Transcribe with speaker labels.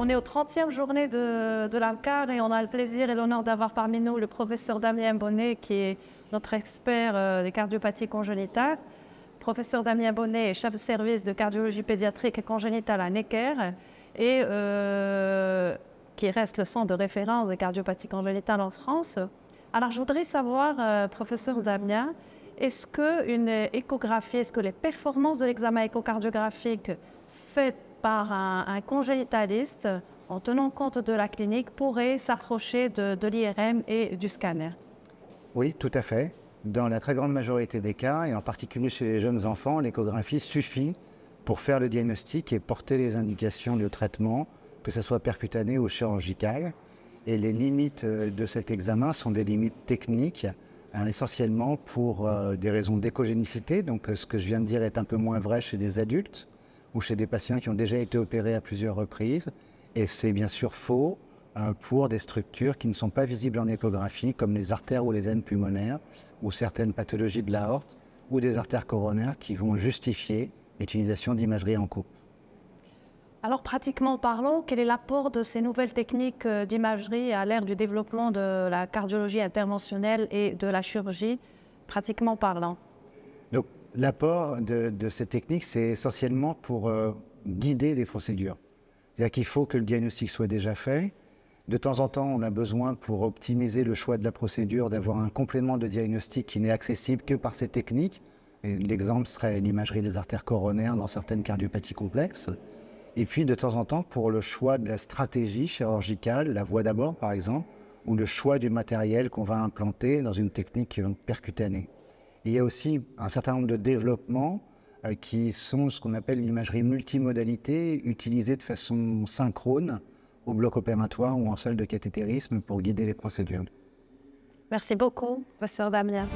Speaker 1: On est aux 30e journée de l'AMCAR et on a le plaisir et l'honneur d'avoir parmi nous le professeur Damien Bonnet qui est notre expert des cardiopathies congénitales. Professeur Damien Bonnet est chef de service de cardiologie pédiatrique et congénitale à Necker et qui reste le centre de référence des cardiopathies congénitales en France. Alors je voudrais savoir, professeur Damien, est-ce que les performances de l'examen échocardiographique fait par un congénitaliste, en tenant compte de la clinique, pourrait s'approcher de l'IRM et du scanner?
Speaker 2: Oui, tout à fait. Dans la très grande majorité des cas, et en particulier chez les jeunes enfants, l'échographie suffit pour faire le diagnostic et porter les indications de traitement, que ce soit percutané ou chirurgical. Et les limites de cet examen sont des limites techniques, essentiellement pour des raisons d'échogénicité. Donc ce que je viens de dire est un peu moins vrai chez des adultes ou chez des patients qui ont déjà été opérés à plusieurs reprises. Et c'est bien sûr faux pour des structures qui ne sont pas visibles en échographie, comme les artères ou les veines pulmonaires, ou certaines pathologies de l'aorte, ou des artères coronaires qui vont justifier l'utilisation d'imagerie en coupe.
Speaker 1: Alors, pratiquement parlant, quel est l'apport de ces nouvelles techniques d'imagerie à l'ère du développement de la cardiologie interventionnelle et de la chirurgie, pratiquement parlant?
Speaker 2: Donc, l'apport de ces techniques, c'est essentiellement pour guider des procédures. C'est-à-dire qu'il faut que le diagnostic soit déjà fait. De temps en temps, on a besoin, pour optimiser le choix de la procédure, d'avoir un complément de diagnostic qui n'est accessible que par ces techniques. L'exemple serait l'imagerie des artères coronaires dans certaines cardiopathies complexes. Et puis, de temps en temps, pour le choix de la stratégie chirurgicale, la voie d'abord par exemple, ou le choix du matériel qu'on va implanter dans une technique percutanée. Il y a aussi un certain nombre de développements qui sont ce qu'on appelle l'imagerie multimodalité, utilisée de façon synchrone au bloc opératoire ou en salle de cathétérisme pour guider les procédures.
Speaker 1: Merci beaucoup, professeur Damien.